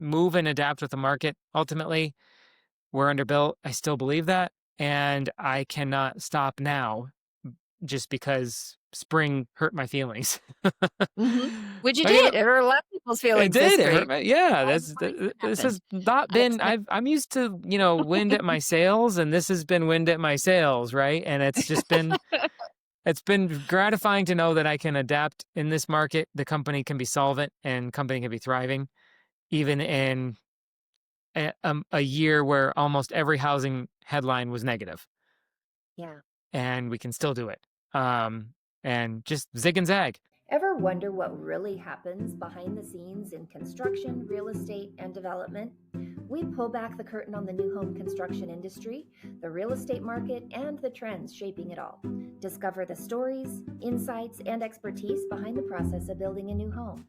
move and adapt with the market. Ultimately, we're underbuilt. I still believe that. And I cannot stop now just because spring hurt my feelings. Hmm. Which you Like, did. It hurt a lot of people's it feelings this did. It hurt spring. my, yeah. All the things that This happened. has not been. Unexpected. I'm used to wind at my sails, and this has been wind at my sails, right? And it's been gratifying to know that I can adapt in this market. The company can be solvent, and company can be thriving, even in a year where almost every housing headline was negative, Yeah. and we can still do it. And just zig and zag. Ever wonder what really happens behind the scenes in construction, real estate, and development? We pull back the curtain on the new home construction industry, the real estate market, and the trends shaping it all. Discover the stories, insights, and expertise behind the process of building a new home.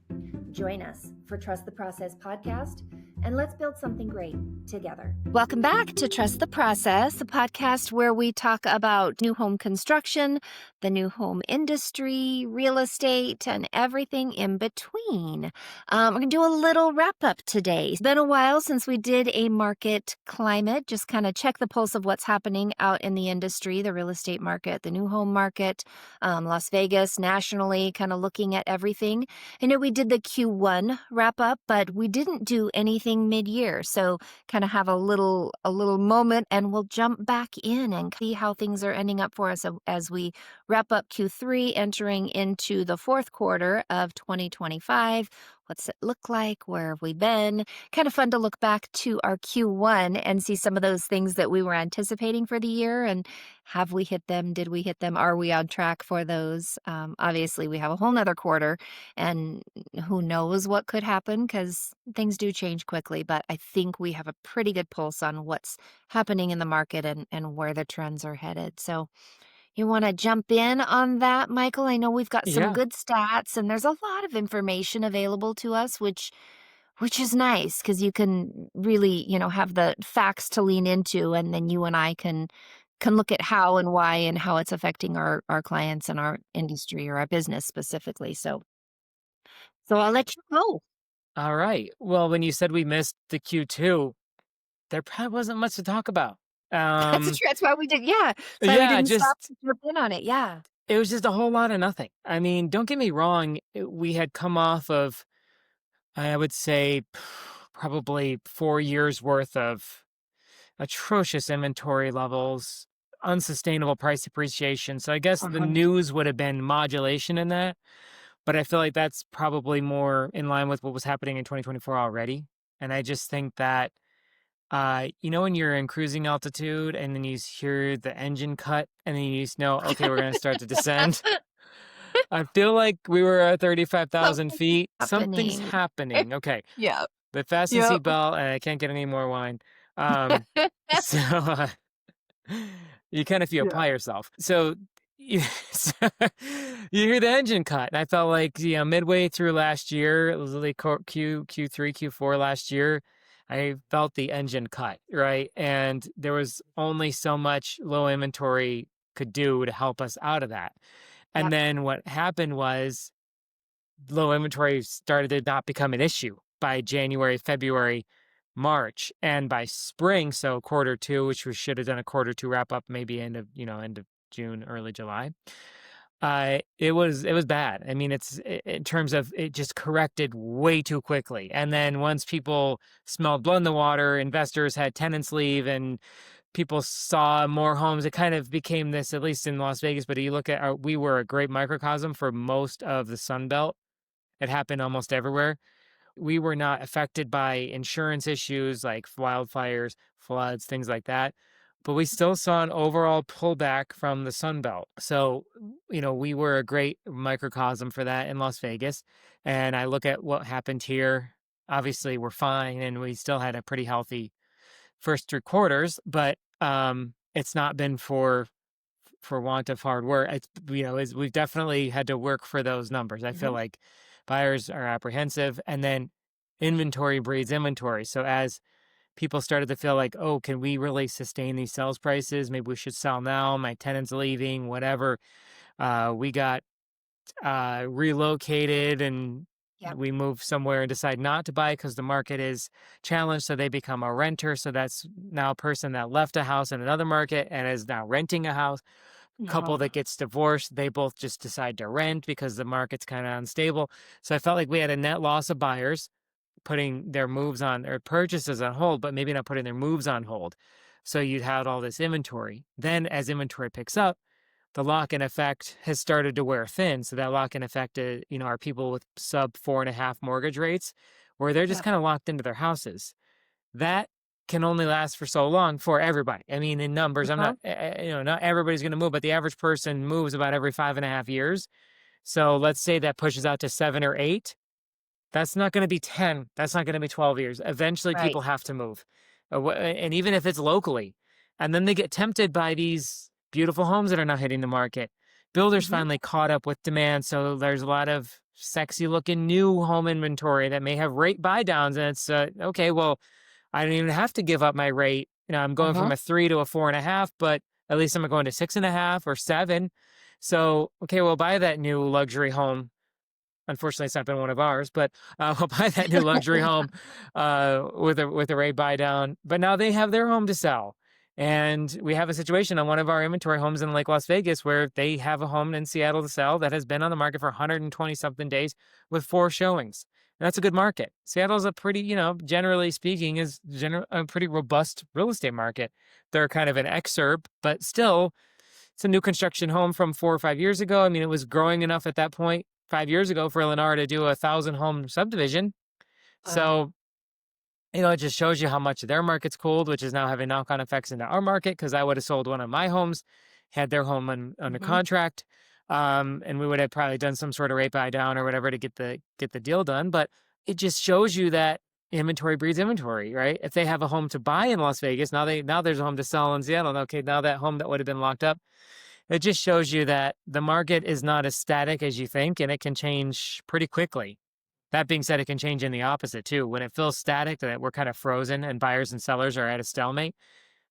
Join us for Trust the Process podcast, and let's build something great together. Welcome back to Trust the Process, the podcast where we talk about new home construction, the new home industry, real estate, and everything in between. We're going to do a little wrap up today. It's been a while since we did a market climate, just kind of check the pulse of what's happening out in the industry, the real estate market, the new home market, Las Vegas, nationally, kind of looking at everything. I know we did the Q1 wrap up, but we didn't do anything mid-year. So kind of have a little moment, and we'll jump back in and see how things are ending up for us as we wrap up Q3, entering into the fourth quarter of 2025. What's it look like? Where have we been? Kind of fun to look back to our Q1 and see some of those things that we were anticipating for the year. And have we hit them? Did we hit them? Are we on track for those? Obviously, we have a whole nother quarter, and who knows what could happen because things do change quickly. But I think we have a pretty good pulse on what's happening in the market and where the trends are headed. So you want to jump in on that, Michael? I know we've got some Yeah. good stats, and there's a lot of information available to us, which is nice because you can really, have the facts to lean into, and then you and I can look at how and why and how it's affecting our clients and our industry or our business specifically. So I'll let you go. All right. Well, when you said we missed the Q2, there probably wasn't much to talk about. That's true. That's why we did. Yeah, that's why we Yeah, didn't stop just to jump in on it. Yeah. it was just a whole lot of nothing. I mean, don't get me wrong. We had come off of, I would say, probably 4 years worth of atrocious inventory levels, unsustainable price appreciation. So I guess the Uh-huh. news would have been modulation in that. But I feel like that's probably more in line with what was happening in 2024 already. And I just think that, when you're in cruising altitude and then you hear the engine cut and then you just know, okay, we're going to start to descend. I feel like we were at 35,000 Something's feet. Something's happening. happening. Okay. Yeah. But fasten Yep. seatbelt, and I can't get any more wine. Um, so you kind of Yeah. apply yourself. So you, so you hear the engine cut. And I felt like, midway through last year, it was like Q3, Q4 last year, I felt the engine cut, right? And there was only so much low inventory could do to help us out of that. And Yep. then what happened was low inventory started to not become an issue by January, February, March, and by spring, so quarter two, which we should have done a quarter two wrap up, maybe end of June, early July. It was bad. I mean, in terms of it just corrected way too quickly. And then once people smelled blood in the water, investors had tenants leave, and people saw more homes. It kind of became this, at least in Las Vegas. But you look at we were a great microcosm for most of the Sun Belt. It happened almost everywhere. We were not affected by insurance issues like wildfires, floods, things like that. But we still saw an overall pullback from the Sun Belt. So, we were a great microcosm for that in Las Vegas. And I look at what happened here. Obviously, we're fine, and we still had a pretty healthy first 3 quarters, but it's not been for want of hard work. It's we've definitely had to work for those numbers. I feel Mhm. like buyers are apprehensive, and then inventory breeds inventory. So as people started to feel like, oh, can we really sustain these sales prices? Maybe we should sell now. My tenant's leaving, whatever. We got relocated and Yep. we move somewhere and decide not to buy because the market is challenged. So they become a renter. So that's now a person that left a house in another market and is now renting a house. Couple No. that gets divorced, they both just decide to rent because the market's kind of unstable. So I felt like we had a net loss of buyers putting their moves on or purchases on hold, but maybe not putting their moves on hold. So you'd had all this inventory. Then as inventory picks up, the lock-in effect has started to wear thin. So that lock-in effect, are people with sub 4.5 mortgage rates, where they're just Yep. kind of locked into their houses. That can only last for so long for everybody. I mean, in numbers, I'm Uh-huh. not, not everybody's going to move, but the average person moves about every 5.5 years. So let's say that pushes out to 7 or 8. That's not going to be 10. That's not going to be 12 years. Eventually, Right. people have to move. And even if it's locally, and then they get tempted by these beautiful homes that are now hitting the market. Builders Mhm. finally caught up with demand. So there's a lot of sexy looking new home inventory that may have rate buy downs. And it's okay, well, I don't even have to give up my rate. I'm going from Uh-huh. a 3 to a 4.5, but at least I'm going to 6.5 or 7. So, okay, we'll buy that new luxury home. Unfortunately, it's not been one of ours, but we'll buy that new luxury home with a rate buy down. But now they have their home to sell. And we have a situation on one of our inventory homes in Lake Las Vegas where they have a home in Seattle to sell that has been on the market for 120 something days with 4 showings. And that's a good market. Seattle's a pretty, generally speaking, a pretty robust real estate market. They're kind of an exurb, but still, it's a new construction home from 4 or 5 years ago. I mean, it was growing enough at that point 5 years ago for Lennar to do a 1,000 home subdivision. Wow. So, it just shows you how much their market's cooled, which is now having knock-on effects into our market because I would have sold one of my homes, had their home under Mhm. contract, and we would have probably done some sort of rate buy down or whatever to get the deal done. But it just shows you that inventory breeds inventory, right? If they have a home to buy in Las Vegas, now there's a home to sell in Seattle. Okay, now that home that would have been locked up, it just shows you that the market is not as static as you think, and it can change pretty quickly. That being said, it can change in the opposite too. When it feels static, that we're kind of frozen and buyers and sellers are at a stalemate,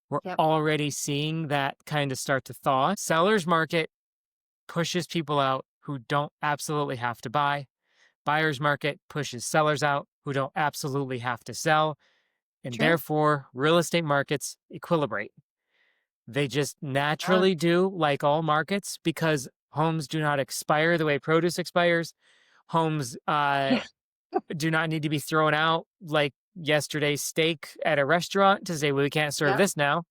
we're Yep. already seeing that kind of start to thaw. Sellers market pushes people out who don't absolutely have to buy. Buyers market pushes sellers out who don't absolutely have to sell. And True. therefore, real estate markets equilibrate. They just Uh, naturally do, like all markets, because homes do not expire the way produce expires. Homes do not need to be thrown out like yesterday's steak at a restaurant to say, well, we can't serve yep. this now.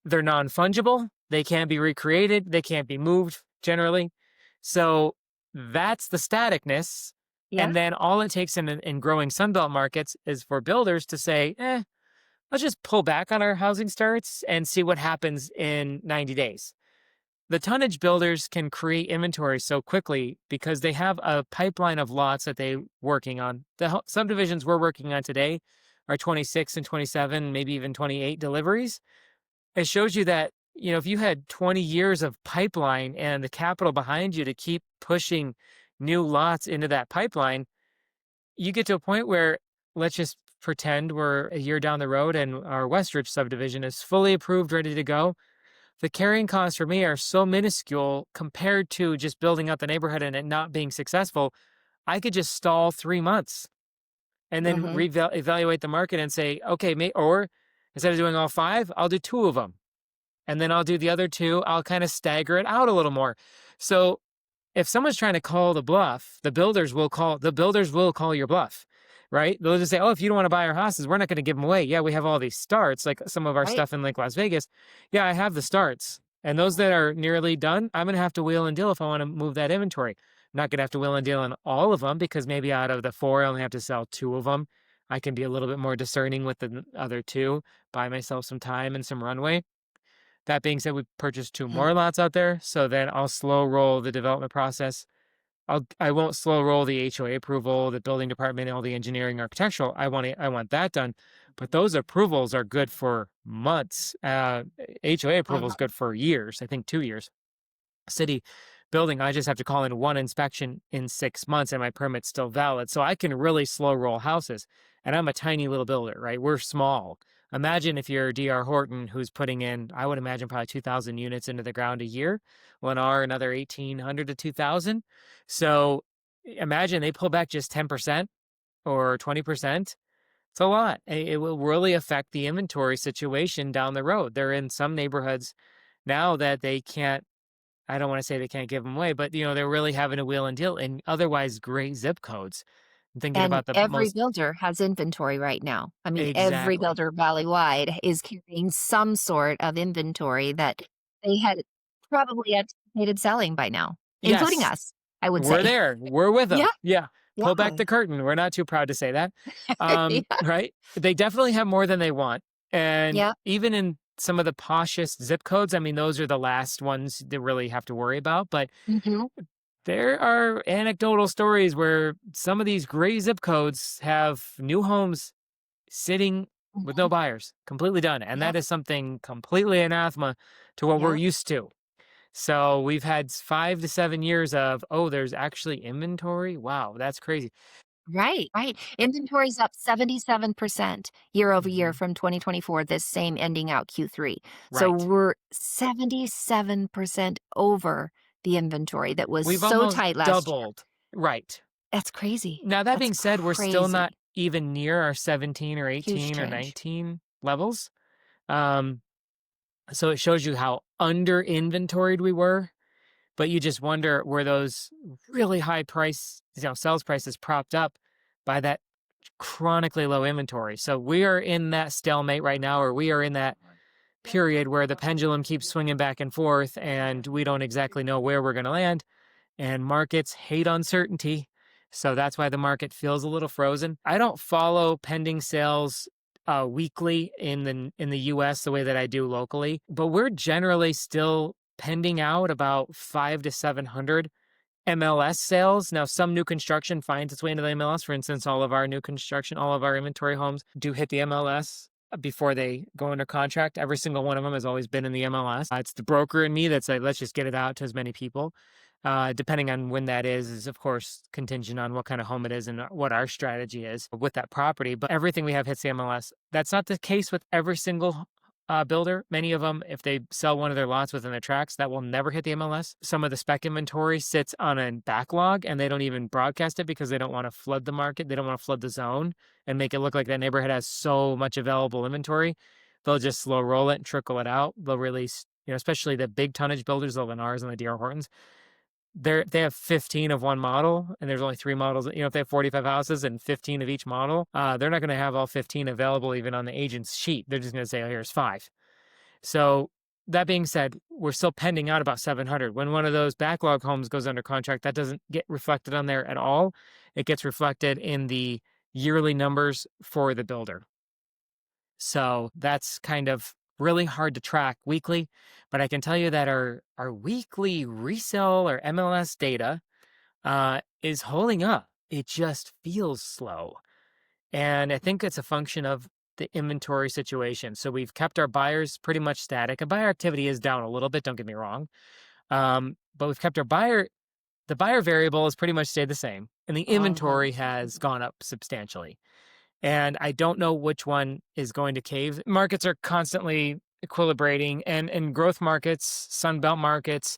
They're non fungible. They can't be recreated. They can't be moved generally. So that's the staticness. Yeah. And then all it takes in growing Sunbelt markets is for builders to say, let's just pull back on our housing starts and see what happens in 90 days. The tonnage builders can create inventory so quickly because they have a pipeline of lots that they're working on. The subdivisions we're working on today are 26 and 27, maybe even 28 deliveries. It shows you that, if you had 20 years of pipeline and the capital behind you to keep pushing new lots into that pipeline, you get to a point where, let's just pretend we're a year down the road and our Westridge subdivision is fully approved, ready to go. The carrying costs for me are so minuscule compared to just building out the neighborhood and it not being successful. I could just stall 3 months and then Mhm. evaluate the market and say, okay, or instead of doing all 5, I'll do 2 of them. And then I'll do the other 2. I'll kind of stagger it out a little more. So if someone's trying to call the bluff, the builders will call your bluff, right? They'll just say, "Oh, if you don't want to buy our houses, we're not going to give them away." Yeah, we have all these starts, like some of our Right. stuff in Lake Las Vegas. Yeah, I have the starts, and those that are nearly done, I'm going to have to wheel and deal if I want to move that inventory. I'm not going to have to wheel and deal on all of them because maybe out of the 4, I only have to sell 2 of them. I can be a little bit more discerning with the other 2, buy myself some time and some runway. That being said, we purchased 2 Mhm. more lots out there, so then I'll slow roll the development process. I won't slow roll the HOA approval, the building department, all the engineering, architectural. I want that done, but those approvals are good for months. HOA approval is Uh-huh. good for years. I think 2 years. City building, I just have to call in 1 inspection in 6 months, and my permit's still valid. So I can really slow roll houses. And I'm a tiny little builder, right? We're small. Imagine if you're DR Horton, who's putting in, I would imagine, probably 2,000 units into the ground a year. Lennar, another 1,800 to 2,000. So imagine they pull back just 10% or 20%. It's a lot. It will really affect the inventory situation down the road. They're in some neighborhoods now that they can't, I don't want to say they can't give them away, but they're really having to wheel and deal in otherwise great zip codes. I'm thinking And about the every most builder has inventory right now. I mean, every exactly. builder valley-wide is carrying some sort of inventory that they had probably anticipated selling by now, including Yes, us, I would we're say. there. We're with Yeah, them. Yeah. Pull back yeah, the curtain. We're not too proud to say that. yeah, Right? They definitely have more than they want. And yeah, even in some of the poshest zip codes, I mean, those are the last ones to really have to worry about. But mhm, there are anecdotal stories where some of these gray zip codes have new homes sitting with no mhm, buyers, completely done. And that yep, is something completely anathema to what we're yep. used to. So we've had 5 to 7 years of, "Oh, there's actually inventory? Wow, that's crazy." Right, right. Inventory's up 77% year over year Mhm. from 2024, this same ending out Q3. So Right. we're 77% over the inventory that was We've so almost tight last year. doubled. Right. That's crazy. Now that That's being said, we're still not crazy. even near our 17 or Huge 18 or change. 19 levels. Um, so it shows you how under inventoried we were, but you just wonder, were those really high price, sales prices propped up by that chronically low inventory? So we are in that stalemate right now, or we are in that period where the pendulum keeps swinging back and forth and we don't exactly know where we're going to land, and markets hate uncertainty. So that's why the market feels a little frozen. I don't follow pending sales weekly in the US the way that I do locally, but we're generally still pending out about 5 to 700 MLS sales. Now, some new construction finds its way into the MLS. For instance, all of our new construction, all of our inventory homes do hit the MLS before they go under contract. Every single one of them has always been in the MLS. It's the broker and me that's like, let's just get it out to as many people. Depending on when that is of course contingent on what kind of home it is and what our strategy is with that property. But everything we have hits the MLS. That's not the case with every single builder. Many of them, if they sell one of their lots within their tracks, that will never hit the MLS. Some of the spec inventory sits on a backlog and they don't even broadcast it because they don't want to flood the market. They don't want to flood the zone and make it look like that neighborhood has so much available inventory. They'll just slow roll it and trickle it out. They'll release, especially the big tonnage builders, the Lennars and the D.R. Hortons. They have 15 of one model and there's only 3 models. If they have 45 houses and 15 of each model, they're not going to have all 15 available even on the agent's sheet. They're just going to say, oh, here's 5. So that being said, we're still pending out about 700. When one of those backlog homes goes under contract, that doesn't get reflected on there at all. It gets reflected in the yearly numbers for the builder. So that's kind of really hard to track weekly, but I can tell you that our weekly resale or MLS data is holding up. It just feels slow. And I think it's a function of the inventory situation. So we've kept our buyers pretty much static. And buyer activity is down a little bit, don't get me wrong. But we've kept the buyer variable has pretty much stayed the same. And the Mhm. inventory has gone up substantially. And I don't know which one is going to cave. Markets are constantly equilibrating, and in growth markets, Sunbelt markets,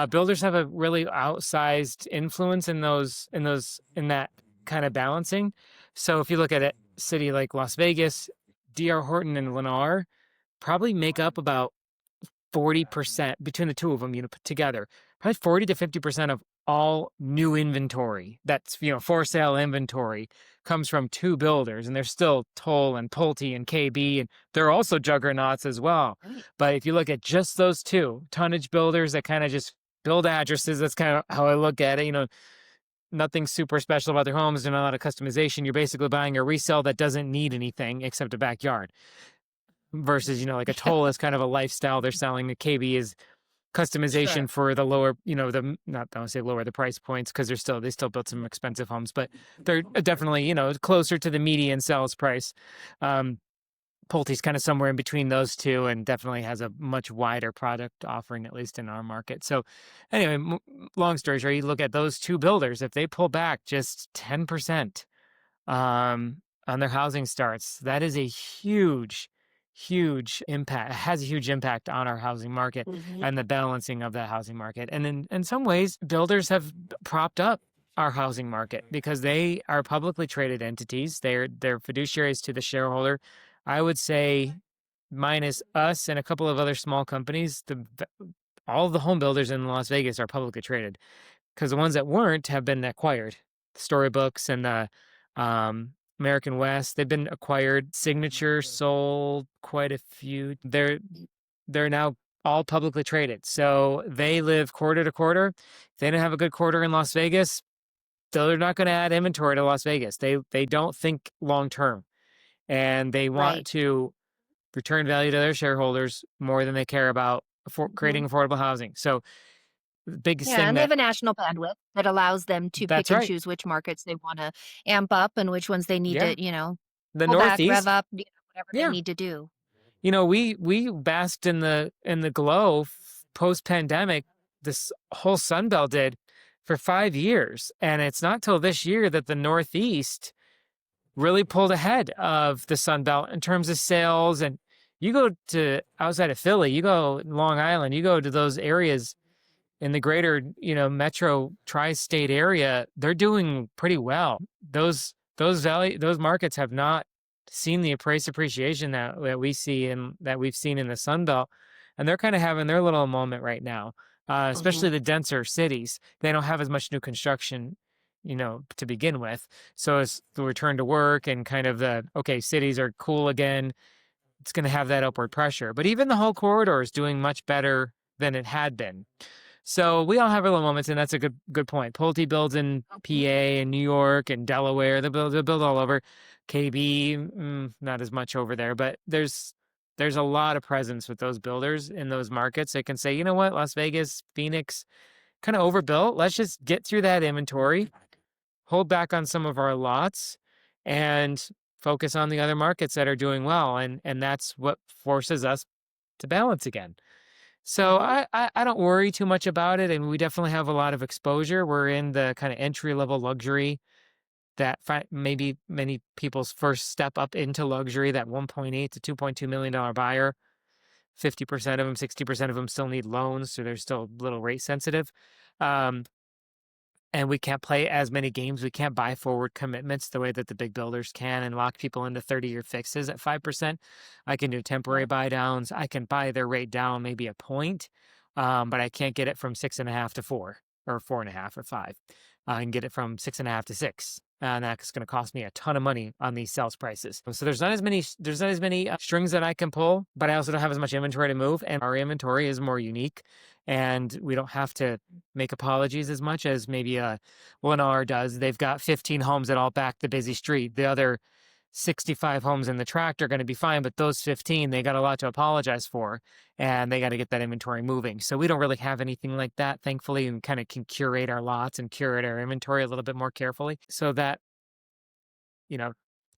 builders have a really outsized influence in that kind of balancing. So if you look at a city like Las Vegas, D.R. Horton and Lennar probably make up about 40% between the two of them, put together, probably 40 to 50% of all new inventory that's, for sale inventory comes from 2 builders, and they're still Toll and Pulte and KB, and they're also juggernauts as well. Right. But if you look at just those 2 tonnage builders that kind of just build addresses, that's kind of how I look at it. Nothing super special about their homes. There's not a lot of customization. You're basically buying a resale that doesn't need anything except a backyard versus, like a Toll is kind of a lifestyle they're selling. The KB is Sure. customization for the lower, the not I don't say lower the price points because they still built some expensive homes, but they're definitely closer to the median sales price. Um, Pulte's kind of somewhere in between those two, and definitely has a much wider product offering, at least in our market. So, anyway, long story short, you look at those 2 builders, if they pull back just 10% on their housing starts, that is a huge impact. It has a huge impact on our housing market Mhm. and the balancing of that housing market. And in some ways, builders have propped up our housing market because they are publicly traded entities. They're fiduciaries to the shareholder. I would say, minus us and a couple of other small companies, all of the home builders in Las Vegas are publicly traded because the ones that weren't have been acquired. Storybooks and the American West, they've been acquired. Signature sold quite a few. They're now all publicly traded. So they live quarter to quarter. If they don't have a good quarter in Las Vegas, they're not going to add inventory to Las Vegas. They don't think long term, and they want Right. to return value to their shareholders more than they care about creating affordable housing. So the biggest Yeah, thing and they that have a national bandwidth that allows them to pick that's and right. choose which markets they want to amp up and which ones they need Yeah. to, The pull back, rev Northeast. up, whatever they Yeah. need to do. We basked in the glow post pandemic. This whole Sun Belt did for 5 years, and it's not till this year that the Northeast really pulled ahead of the Sun Belt in terms of sales. And you go to outside of Philly, you go Long Island, you go to those areas in the greater, metro tri-state area, they're doing pretty well. Those markets have not seen the price appreciation that we see and that we've seen in the Sun Belt, and they're kind of having their little moment right now. Especially the denser cities, they don't have as much new construction, to begin with. So it's the return to work and kind of cities are cool again. It's going to have that upward pressure. But even the whole corridor is doing much better than it had been. So we all have our little moments, and that's a good point. Pulte builds in PA and New York and Delaware. They build all over. KB, not as much over there, but there's a lot of presence with those builders in those markets. They can say, you know what, Las Vegas, Phoenix, kind of overbuilt. Let's just get through that inventory, hold back on some of our lots, and focus on the other markets that are doing well. And that's what forces us to balance again. So I don't worry too much about it, and we definitely have a lot of exposure. We're in the kind of entry-level luxury that maybe many people's first step up into luxury, that 1.8 to $2.2 million buyer. 50% of them, 60% of them still need loans, so they're still a little rate sensitive. And we can't play as many games. We can't buy forward commitments the way that the big builders can and lock people into 30-year fixes at 5%. I can do temporary buy downs. I can buy their rate down maybe a point, but I can't get it from 6.5 to 4 or 4.5 or 5. I can get it from 6.5 to 6. And that's going to cost me a ton of money on these sales prices. So there's not as many strings that I can pull, but I also don't have as much inventory to move. And our inventory is more unique, and we don't have to make apologies as much as maybe Lennar does. They've got 15 homes that all back the busy street. The other 65 homes in the tract are going to be fine, but those 15, they got a lot to apologize for, and they got to get that inventory moving. So we don't really have anything like that, thankfully, and kind of can curate our lots and curate our inventory a little bit more carefully. So that,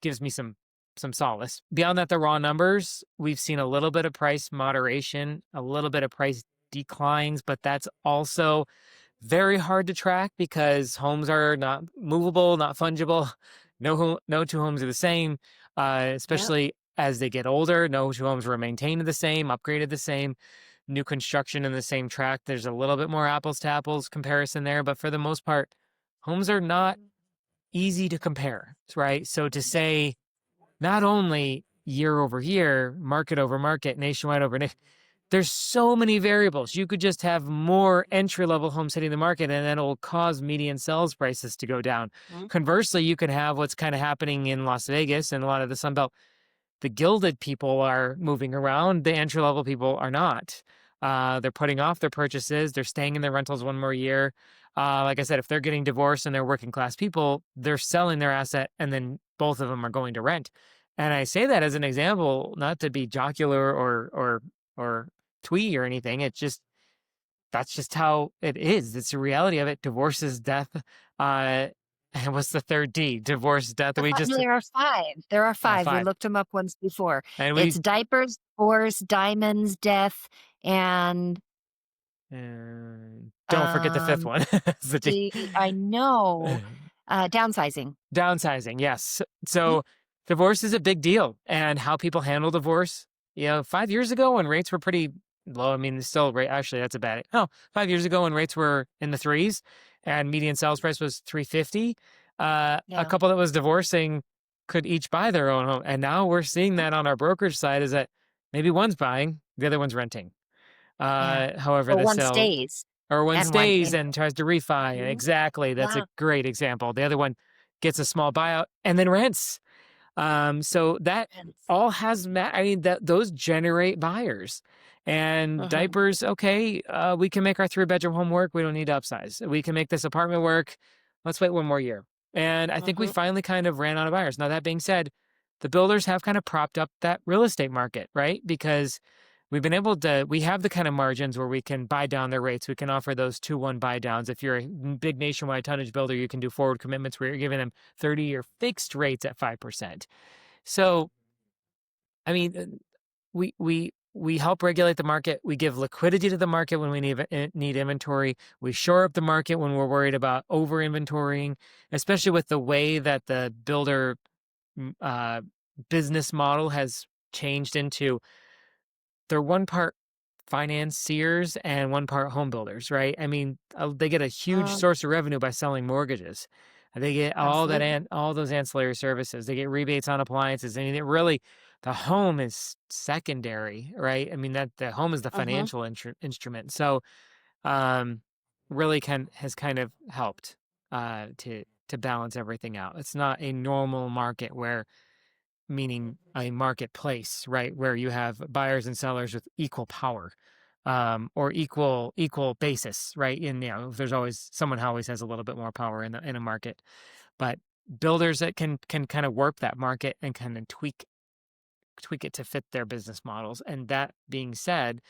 gives me some solace. Beyond that, the raw numbers, we've seen a little bit of price moderation, a little bit of price declines, but that's also very hard to track because homes are not movable, not fungible. No two homes are the same, especially as they get older. No two homes were maintained the same, upgraded the same. New construction in the same tract, there's a little bit more apples to apples comparison there, but for the most part, homes are not easy to compare, right? So to say not only year over year, market over market, nationwide over there's so many variables. You could just have more entry-level homes hitting the market, and then it'll cause median sales prices to go down. Conversely, you could have what's kind of happening in Las Vegas and a lot of the Sun Belt. The gilded people are moving around. The entry-level people are not. They're putting off their purchases. They're staying in their rentals one more year. Like I said, if they're getting divorced and they're working-class people, they're selling their asset, and then both of them are going to rent. And I say that as an example, not to be jocular or twee or anything. That's just how it is. It's the reality of it. Divorce is death. And what's the third D? Divorce, death. There are 5. There are 5. We 5. looked them up once before. And It's diapers, divorce, diamonds, death, and don't forget the 5th one. It's the D. I know. Downsizing. Downsizing, yes. So divorce is a big deal, and how people handle divorce. 5 years ago when rates were pretty low, I mean, still rate. Actually, that's a bad. No, 5 years ago when rates were in the 3s, and median sales price was 350, a Yeah. couple that was divorcing could each buy their own home. And now we're seeing that on our brokerage side is that maybe one's buying, the other one's renting. Yeah. However, Or the one sale stays or one and one stays changes. and tries to refi. Mhm. Exactly. That's a Yeah. great example. The other one gets a small buyout and then rents. So that Rents. all has, I mean, that those generate buyers. And Mhm. diapers, okay, we can make our 3-bedroom home work. We don't need to upsize. We can make this apartment work. Let's wait one more year. And I think we Mhm. finally kind of ran out of buyers. Now, that being said, the builders have kind of propped up that real estate market, right? Because we have the kind of margins where we can buy down their rates. We can offer those 2-1 buy downs. If you're a big nationwide tonnage builder, you can do forward commitments where you're giving them 30-year fixed rates at 5%. So, I mean, we help regulate the market. We give liquidity to the market when we need inventory. We shore up the market when we're worried about over inventorying, especially with the way that the builder uh, business model has changed into they're one part financiers and one part home builders, right? I mean, they get a huge Uh, source of revenue by selling mortgages. They get absolutely. all those ancillary services. They get rebates on appliances. I mean, it really, the home is secondary, right? I mean, that the home is the Mhm. financial instrument. So, um, really has kind of helped to balance everything out. It's not a normal market where meaning a marketplace, right, where you have buyers and sellers with equal power, or equal basis, right? And there's always someone who always has a little bit more power in a market, but builders that can kind of warp that market and kind of tweak it to fit their business models. And that being said,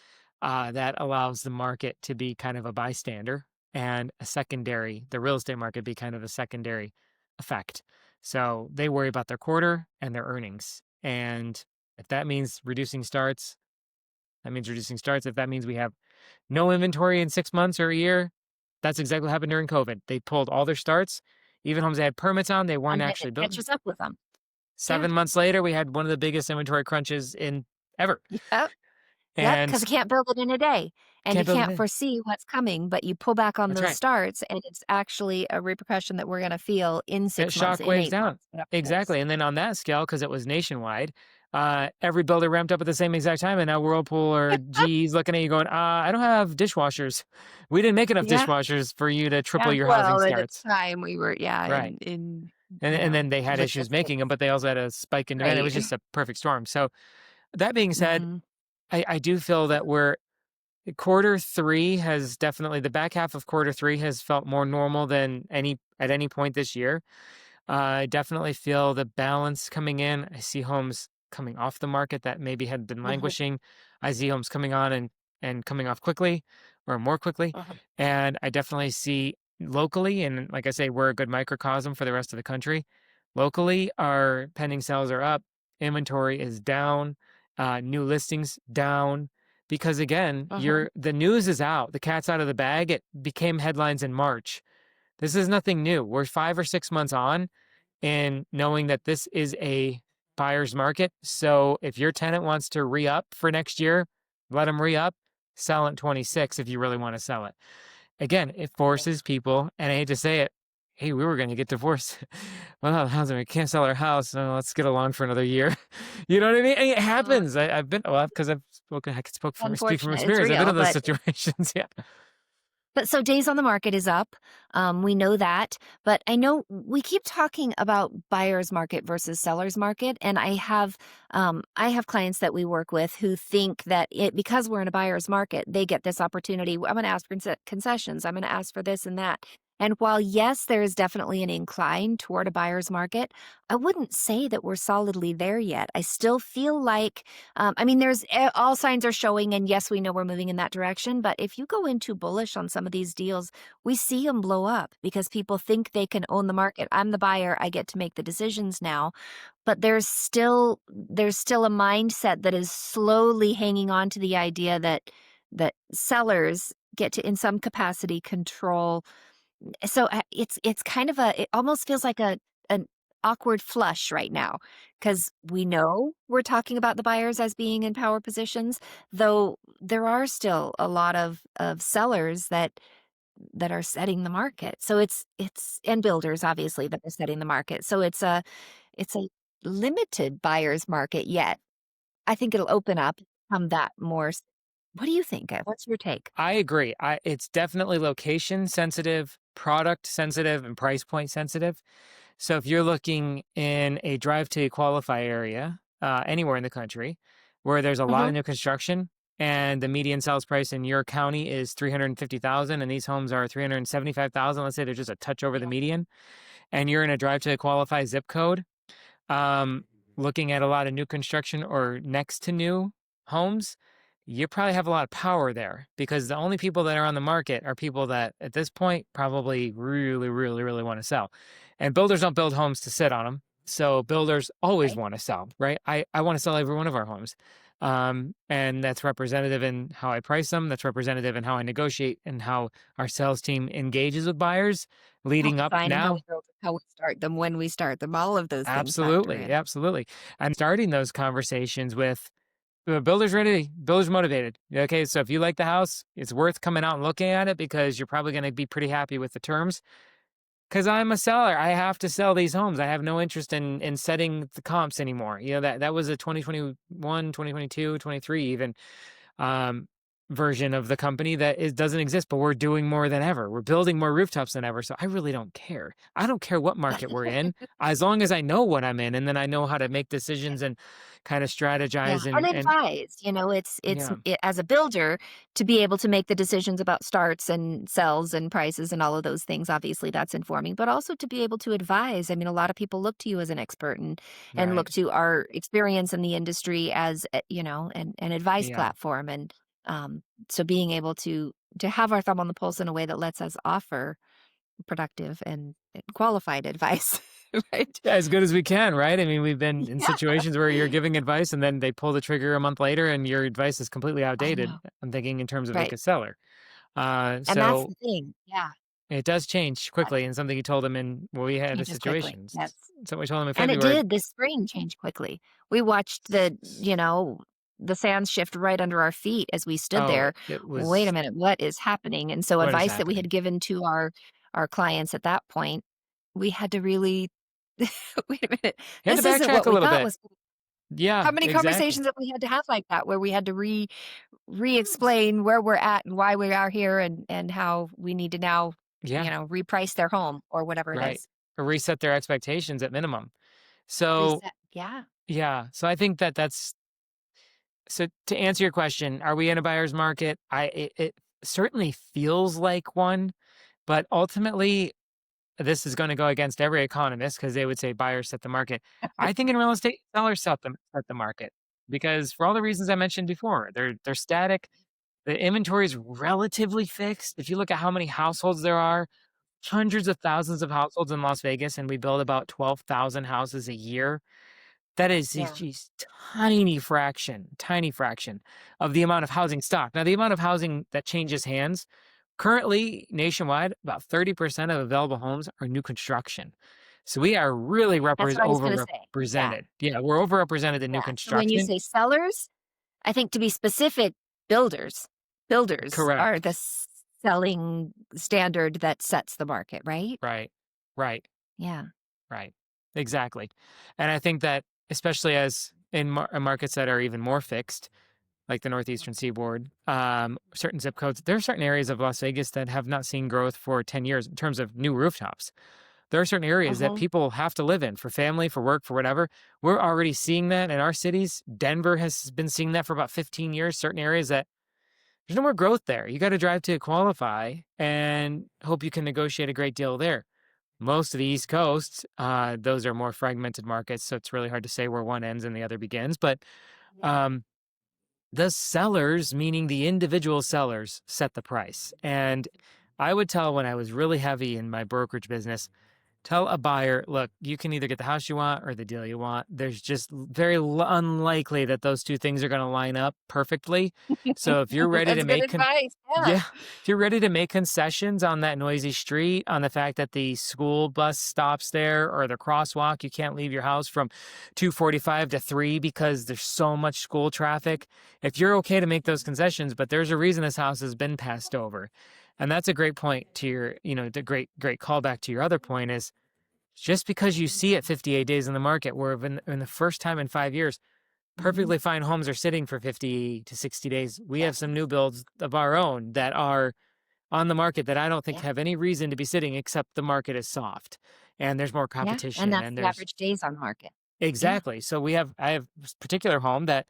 that allows the market to be kind of a bystander and the real estate market be kind of a secondary effect. So they worry about their quarter and their earnings. And if that means reducing starts, that means reducing starts. If that means we have no inventory in 6 months or a year, that's exactly what happened during COVID. They pulled all their starts, even homes they had permits on, they weren't And then actually it built. catches up with them. Yeah. 7 months later, we had one of the biggest inventory crunches in ever. Yep. Yep. And Because you can't build it in a day, and you can't build it can't in. foresee what's coming, but you pull back on That's those right. starts, and it's actually a repercussion that we're gonna feel in It 6 months, shock in waves 8 down. months, whatever it is. Exactly. And then on that scale, because it was nationwide, every builder ramped up at the same exact time. And now Whirlpool or GE's looking at you going, I don't have dishwashers. We didn't make enough Yeah. dishwashers for you to triple Yeah. your housing Well, at the starts. time, we were, yeah, Right. in, And then they had issues making them, logistics. but they also had a spike in demand. It Right. was just a perfect storm. So that being said, Mhm. I do feel that quarter 3 has definitely the back half of quarter 3 has felt more normal than at any point this year. I definitely feel the balance coming in. I see homes coming off the market that maybe had been Mhm. languishing. I see homes coming on and coming off quickly or more quickly. Mhm. And I definitely see locally, and like I say, we're a good microcosm for the rest of the country. Locally, our pending sales are up, inventory is down, new listings down. Because again, Mhm. the news is out, the cat's out of the bag. It became headlines in March. This is nothing new. We're 5 or 6 months on and knowing that this is a buyer's market. So if your tenant wants to re up for next year, let them re up, sell in 26 if you really want to sell it. Again, it forces people, and I hate to say it, hey, we were going to get divorced. Well, housing, we can't sell our house. So let's get along for another year. You know what I mean? And it Mhm. happens. I've been, well, because I can speak from Unfortunate, it's experience. I've been real, in those but situations. Yeah. so days on the market is up. We know that, but I know we keep talking about buyer's market versus seller's market, and I have clients that we work with who think that because we're in a buyer's market, they get this opportunity. I'm going to ask for concessions. I'm going to ask for this and that. And while yes, there is definitely an incline toward a buyer's market, I wouldn't say that we're solidly there yet. I still feel like I mean, all signs are showing, and yes, we know we're moving in that direction. But if you go into bullish on some of these deals, we see them blow up because people think they can own the market. I'm the buyer; I get to make the decisions now. But there's still a mindset that is slowly hanging on to the idea that sellers get to, in some capacity, control. So it's kind of it almost feels like an awkward flush right now because we know we're talking about the buyers as being in power positions, though there are still a lot of sellers that that are setting the market. So it's and builders obviously that are setting the market. So it's a limited buyer's market yet. I think it'll open up, become that more. What do you think? What's your take? I agree. It's definitely location sensitive, product sensitive, and price point sensitive. So if you're looking in a drive to qualify area, anywhere in the country, where there's a lot Hmm. of new construction and the median sales price in your county is 350,000 and these homes are 375,000, let's say they're just a touch over the Yeah. median, and you're in a drive to qualify zip code, um, looking at a lot of new construction or next to new homes, you probably have a lot of power there because the only people that are on the market are people that at this point probably really, really, really want to sell. And builders don't build homes to sit on them. So builders always Right. want to sell, right? I want to sell every one of our homes. And that's representative in how I price them. That's representative in how I negotiate and how our sales team engages with buyers How leading we up find them, how we now. build them, how we start them, when we start them, all of those things factor Absolutely, in. absolutely. I'm starting those conversations with the builder's ready, builder's motivated. Okay, so if you like the house, it's worth coming out and looking at it because you're probably going to be pretty happy with the terms. Because I'm a seller, I have to sell these homes. I have no interest in setting the comps anymore. That was a 2021, 2022, 23 even, um, version of the company that doesn't exist, but we're doing more than ever. We're building more rooftops than ever. So I really don't care. I don't care what market we're in, as long as I know what I'm in and then I know how to make decisions and kind of Yeah, strategize and and advise, yeah, as a builder to be able to make the decisions about starts and sells and prices and all of those things, obviously that's informing, but also to be able to advise. I mean, a lot of people look to you as an expert and look right. to our experience in the industry as, an advice Yeah. platform. And so being able to have our thumb on the pulse in a way that lets us offer productive and qualified advice, right? Yeah, as good as we can, right? I mean, we've been in Yeah, situations where you're giving advice and then they pull the trigger a month later and your advice is completely I outdated. know. I'm thinking in terms of like Right. a seller. And that's So the thing. Yeah. it does change quickly. And something you told them in, well, we had a Changes quickly, situation. yes. Something we told them in And it February. did this spring change quickly. We watched the sands shift right under our feet as we stood Oh, there. it "Wait a was, minute, what is happening?" And so what is advice that we had happening? given to our clients at that point, we had to really wait a minute, You had to this isn't backtrack what a we little thought bit. was Yeah, how many exactly. conversations have we had to have like that where we had to re-explain where we're at and why we are here and how we need to now, Yeah, reprice their home or whatever it right. is. Or reset their expectations at minimum. So, Reset. Yeah. yeah. So I think that so to answer your question, are we in a buyer's market? It certainly feels like one, but ultimately this is going to go against every economist because they would say buyers set the market. I think in real estate, sellers set the market because for all the reasons I mentioned before, they're static. The inventory is relatively fixed. If you look at how many households there are, hundreds of thousands of households in Las Vegas, and we build about 12,000 houses a year. That is a Yeah. geez, tiny fraction of the amount of housing stock. Now, the amount of housing that changes hands currently nationwide, about 30% of available homes are new construction. So we are really That's what I was gonna say. Yeah. overrepresented. Yeah, we're overrepresented in new Yeah. So when you construction. say sellers, I think to be specific, builders. Builders are the Correct. selling standard that sets the market, right? Right. Right. Yeah. Right. Exactly. And I think that especially as in markets that are even more fixed, like the northeastern seaboard, certain zip codes, there are certain areas of Las Vegas that have not seen growth for 10 years in terms of new rooftops. There are certain areas that Mhm. people have to live in for family, for work, for whatever. We're already seeing that in our cities. Denver has been seeing that for about 15 years. Certain areas that there's no more growth there. You got to drive to qualify and hope you can negotiate a great deal there. Most of the East Coast, those are more fragmented markets, so it's really hard to say where one ends and the other begins. But Yeah. um, the sellers, meaning the individual sellers, set the price. And I would tell when I was really heavy in my brokerage business, tell a buyer, look, you can either get the house you want or the deal you want. There's just very unlikely that those two things are going to line up perfectly. So if you're ready to That's good make advice. Yeah. yeah, if you're ready to make concessions on that noisy street, on the fact that the school bus stops there or the crosswalk, you can't leave your house from 2:45 to 3 because there's so much school traffic. If you're okay to make those concessions, but there's a reason this house has been passed over, And that's a great point to your, the great callback to your other point is just because you see it 58 days in the market, where in the first time in 5 years, perfectly fine homes are sitting for 50 to 60 days. We have Yes. some new builds of our own that are on the market that I don't think Yeah. have any reason to be sitting except the market is soft and there's more Yeah. And competition that's and the there's average days on market. Yeah. exactly. So I have this particular home that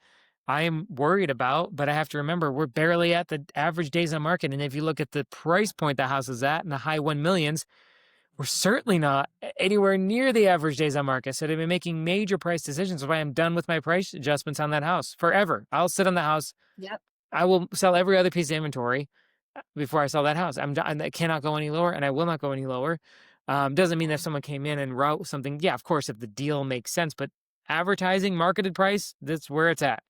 I am worried about, but I have to remember we're barely at the average days on market. And if you look at the price point the house is at in the high 1 millions, we're certainly not anywhere near the average days on market. So to be making major price decisions, is why I'm done with my price adjustments on that house forever. I'll sit on the house. Yep. I will sell every other piece of inventory before I sell that house. I cannot go any lower, and I will not go any lower. Doesn't mean that if someone came in and wrote something, yeah, of course, if the deal makes sense, but advertising, marketed price, that's where it's at.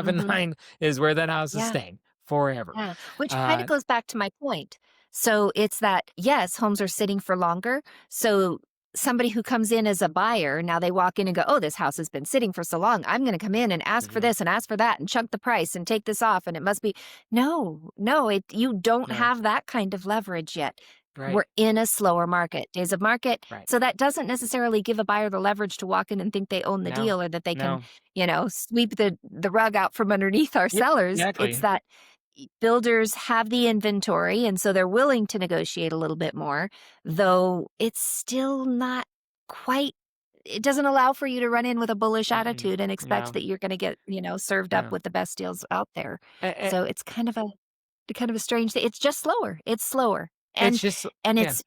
Mm-hmm. 1679 is where that house is Yeah. staying forever. Yeah, which kind of Uh, goes back to my point. So it's that, yes, homes are sitting for longer. So somebody who comes in as a buyer, now they walk in and go, oh, this house has been sitting for so long. I'm going to come in and ask for mhm, this and ask for that and chunk the price and take this off. And it must be, no, no, you don't no, have that kind of leverage yet. right, We're in a slower market, days of market. right. So that doesn't necessarily give a buyer the leverage to walk in and think they own the No, deal or that they can, no. sweep the rug out from underneath our Yep, sellers. It's exactly. that builders have the inventory and so they're willing to negotiate a little bit more, though it's still not quite, it doesn't allow for you to run in with a bullish Mm-mm. attitude and expect No, that you're going to get, served up no. with the best deals out there. A- So it's kind of a strange thing. It's just slower. It's slower. It's And just, and yeah. it's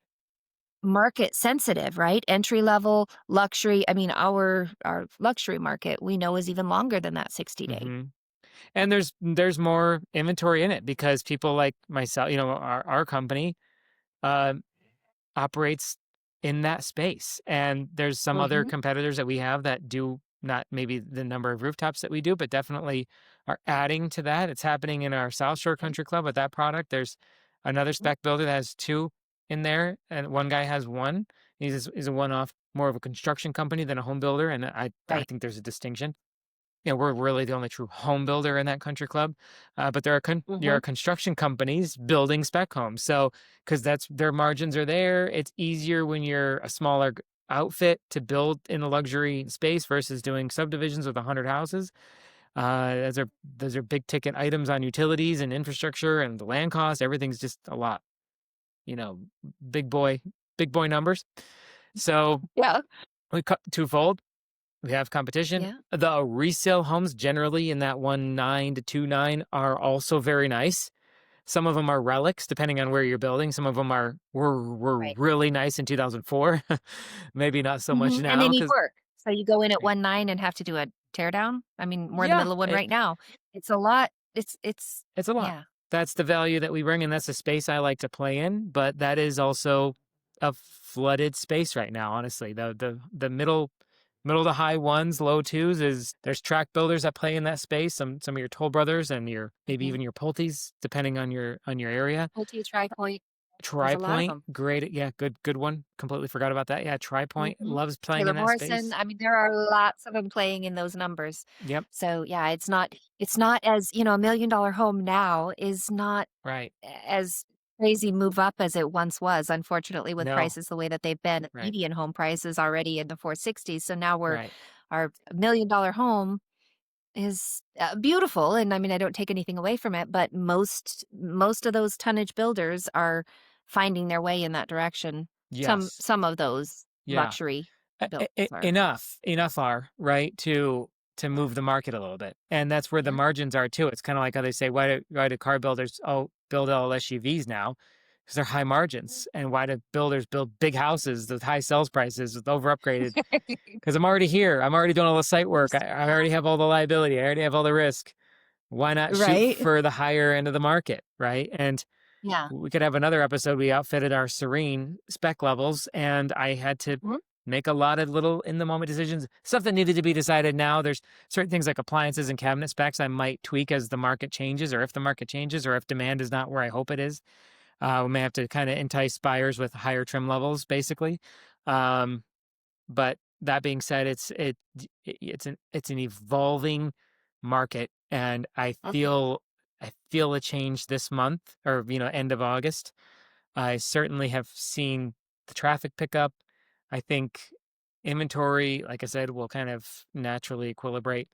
market sensitive, right? Entry level luxury. I mean, our luxury market we know is even longer than that 60-day. hmm And there's more inventory in it because people like myself, our company, uh, operates in that space. And there's some other Mm-hmm. competitors that we have that do not maybe the number of rooftops that we do, but definitely are adding to that. It's happening in our South Shore Okay. Country Club with that product. There's another Mhm. spec builder that has two in there, and one guy has one. He's a one-off, more of a construction company than a home builder, and I Right. think there's a distinction. We're really the only true home builder in that country club. But there Mm-hmm. are construction companies building spec homes. So, because that's their margins are there, it's easier when you're a smaller outfit to build in a luxury space versus doing subdivisions with 100 houses. Those are big ticket items on utilities and infrastructure and the land cost. Everything's just a lot, you know, big boy, big boy numbers. So Yeah. we cut twofold. We have competition. Yeah. The resale homes generally in that 1.9 to 2.9 are also very nice. Some of them are relics, depending on where you're building. Some of them were Right. really nice in 2004. Maybe not so much Mhm, and they now need because work. So you go in at 1.9 and have to do a tear down? I mean, we're in the yeah, middle of one right now. It's a lot. it's a lot. Yeah. That's the value that we bring, and that's the space I like to play in. But that is also a flooded space right now. Honestly, the middle to high ones, low twos is there's track builders that play in that space. Some of your Toll Brothers and your maybe Mhm. even your Pulte's, depending on your area. Multi Tri-Point, there's a lot of TriPoint, them. great, yeah, good one. Completely forgot about that. Yeah, TriPoint Mhm. loves playing Taylor in that Morrison, space. I mean, there are lots of them playing in those numbers. Yep, So, yeah, it's not as $1 million home now is not right. as crazy move up as it once was, unfortunately, with No, prices the way that they've been. right, Median home price is already in the 460s, so now right. our $1 million home is, beautiful, and I mean, I don't take anything away from it, but most of those tonnage builders are finding their way in that direction. Some Yes, some of those yeah. luxury builders are. Enough are right to move the market a little bit, and that's where the Yeah. margins are too. It's kind of like how they say why do car builders build all SUVs now because they're high margins, and why do builders build big houses with high sales prices with over upgraded? Because I'm already here. I'm already doing all the site work. I already have all the liability. I already have all the risk. Why not shoot Right? for the higher end of the market, right? And Yeah. we could have another episode. We outfitted our Serene spec levels, and I had to Mhm. make a lot of little in the moment decisions, stuff that needed to be decided now. There's certain things like appliances and cabinet specs I might tweak as the market changes, or if the market changes, or if demand is not where I hope it is. We may have to kind of entice buyers with higher trim levels, basically. Um, but that being said, it's an evolving market, and I Mhm. feel I feel a change this month or, end of August. I certainly have seen the traffic pick up. I think inventory, like I said, will kind of naturally equilibrate.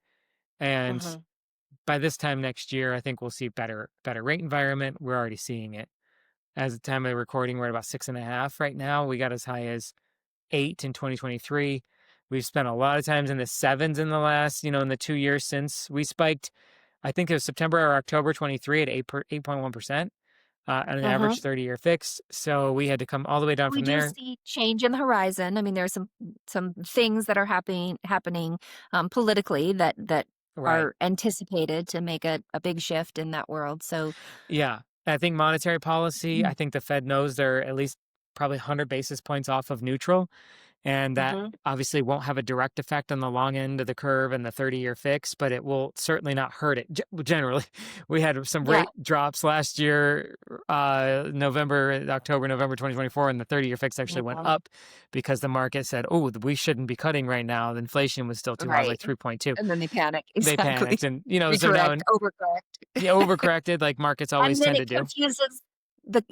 And Mhm. by this time next year, I think we'll see better rate environment. We're already seeing it. As the time of the recording, we're at about 6.5 right now. We got as high as 8 in 2023. We've spent a lot of times in the sevens in the last, in the 2 years since we spiked. I think it was September or October 23 at 8.1%, on an average Mhm. 30-year fix. So we had to come all the way down We from do there. see change in the horizon. I mean, there's some things that are happening politically that Right. are anticipated to make a big shift in that world. So, Yeah. I think monetary policy, mm, I think the Fed knows they're at least probably 100 basis points off of neutral. And that mhm. obviously won't have a direct effect on the long end of the curve and the 30-year fix, but it will certainly not hurt it. Generally, we had some Yeah, rate drops last year, October, November 2024, and the 30-year fix actually went mhm, up because the market said, oh, we shouldn't be cutting right now. The inflation was still too high, it was like right. 3.2. And then they panic. They Exactly. panicked. And, so now, Recorrect, overcorrect. yeah, overcorrected like markets always And then tend it to do.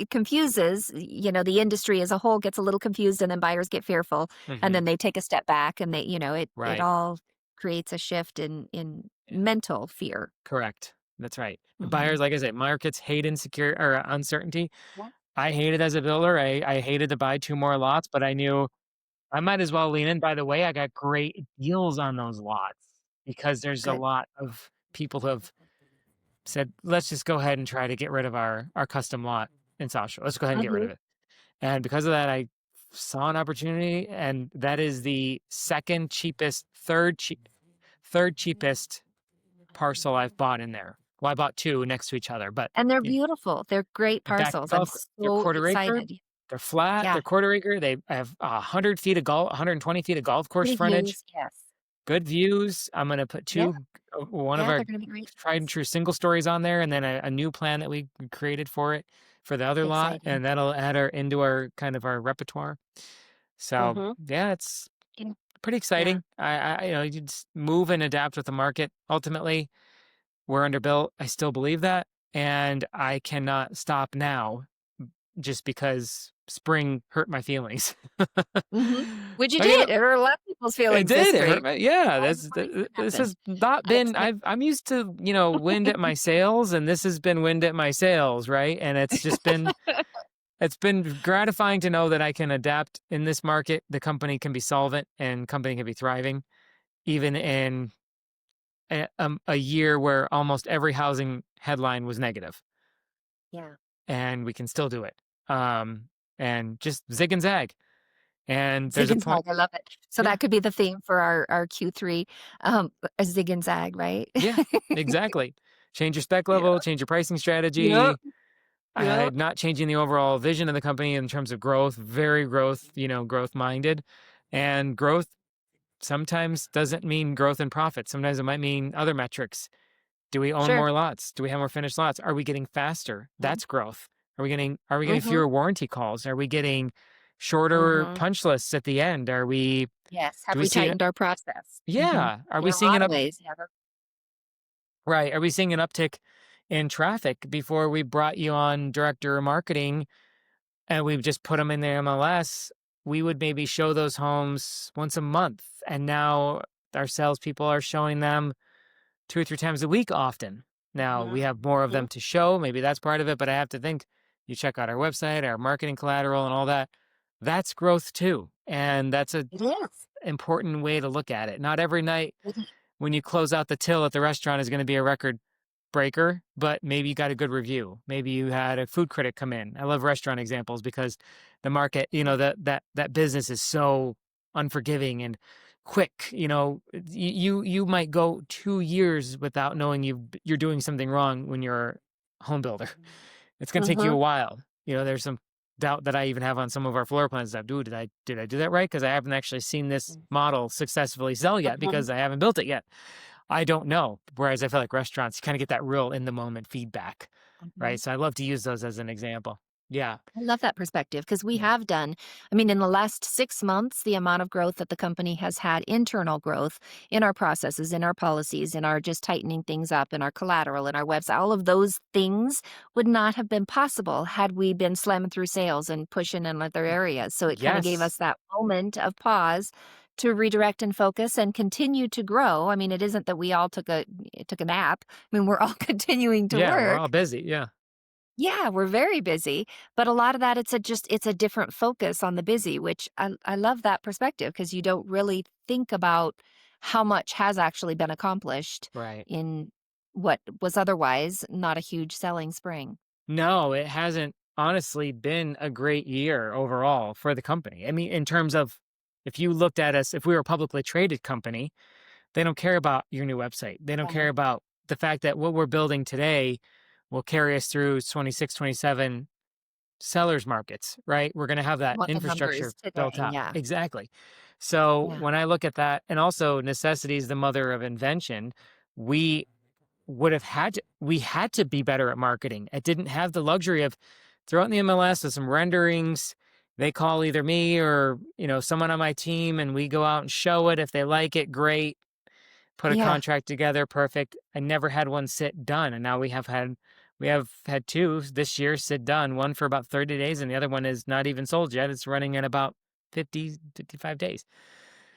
confuses, the industry as a whole gets a little confused, and then buyers get fearful, and Hmm. then they take a step back, and it Right. all creates a shift in mental fear. Correct. That's right. Mhm. Buyers, like I said, markets hate insecure or uncertainty. Yeah. I hated as a builder. I hated to buy 2 more lots, but I knew I might as well lean in. By the way, I got great deals on those lots because there's a Good. lot of people who have said, "Let's just go ahead and try to get rid of our custom lot in South Shore. Let's go ahead and get rid Mhm. of it." And because of that, I saw an opportunity, and that is the second cheapest, third cheapest parcel I've bought in there. Well, I bought 2 next to each other, but And they're y beautiful. They're great back parcels. I'm golf, they're so quarter acre. excited. They're flat, Yeah. they're quarter acre, they have 100 feet of 120 feet of golf course Pretty frontage, views, yes. good views. I'm gonna put Yeah, 2, one of yeah, our they're gonna be great tried and lots. true single stories on there, and then a new plan that we created for it for the other lot, Exciting. and that'll add our into our kind of our repertoire. So, Mhm. yeah, it's Yeah. pretty Yeah. exciting. You just move and adapt with the market. Ultimately, we're underbuilt. I still believe that, and I cannot stop now just because spring hurt my feelings. Mhm. Which you I mean, did. It hurt a lot of people's it feelings this did. It hurt spring. my yeah. All the things that This happened. has not been. Unexpected. I'm used to wind at my sails, and this has been wind at my sails, right? And it's been gratifying to know that I can adapt in this market. The company can be solvent, and company can be thriving, even in a year where almost every housing headline was negative, Yeah. and we can still do it. Um, and just zig and zag. And Zig there's a and point. zag, I love it. So Yeah. that could be the theme for our Q3, a zig and zag, right? Yeah, exactly. Change your spec Yeah. level, change your pricing Yep. strategy. Yep. Not changing the overall vision of the company in terms of growth, very growth, growth minded. And growth sometimes doesn't mean growth in profit. Sometimes it might mean other metrics. Do we own Sure. more lots? Do we have more finished lots? Are we getting faster? Mhm. That's growth. Are we getting Mhm. fewer warranty calls? Are we getting shorter Mhm. punch lists at the end? Yes. Do Have we we see tightened our process? Mhm. yeah, are In we a seeing lot an of up ways, yeah. right? Are we seeing an uptick in traffic before we brought you on director of marketing and we've just put them in the MLS? We would maybe show those homes once a month. And now our salespeople are showing them 2 or 3 times a week often. Now we Mhm. have more of Mhm. them to show. Maybe that's part of it, but I have to think you check out our website, our marketing collateral, and all that. That's growth too. And that's an It is. important way to look at it. Not every night It is. when you close out the till at the restaurant is going to be a record breaker, but maybe you got a good review. Maybe you had a food critic come in. I love restaurant examples because the market, that business is so unforgiving and quick. You might go 2 years without knowing you're doing something wrong when you're a home builder. It's going to take you a Mhm. while. There's some doubt that I even have on some of our floor plans that, dude, did I do that right? Because I haven't actually seen this model successfully sell yet Mhm. because I haven't built it yet. I don't know. Whereas I feel like restaurants, you kind of get that real in the moment feedback, right? Mhm. So I love to use those as an example. Yeah. I love that perspective because we have done, I mean, in the last 6 months, the amount of growth that the company has had, internal growth in our processes, in our policies, in our just tightening things up, in our collateral, in our website, all of those things would not have been possible had we been slamming through sales and pushing in other areas. So it kind of gave Yes. us that moment of pause to redirect and focus and continue to grow. I mean, it isn't that we all took a nap. I mean, we're all continuing to Yeah, we're all work. busy. Yeah. Yeah, we're very busy, but a lot of that it's a different focus on the busy, which I love that perspective because you don't really think about how much has actually been accomplished Right. in what was otherwise not a huge selling spring. No, it hasn't honestly been a great year overall for the company. I mean, in terms of if you looked at us, if we were a publicly traded company, they don't care about your new website. They don't care Right. about the fact that what we're building today will carry us through 26, 27 sellers markets, right? We're going to have that What the infrastructure numbers today, built out. yeah. Exactly. So Yeah. when I look at that, and also necessity is the mother of invention, we we had to be better at marketing. I didn't have the luxury of throw it in the MLS with some renderings. They call either me or, someone on my team and we go out and show it. If they like it, great. Put a Yeah. contract together, perfect. I never had one sit done. And now we have had two this year sit done, one for about 30 days and the other one is not even sold yet. It's running in about 50, 55 days.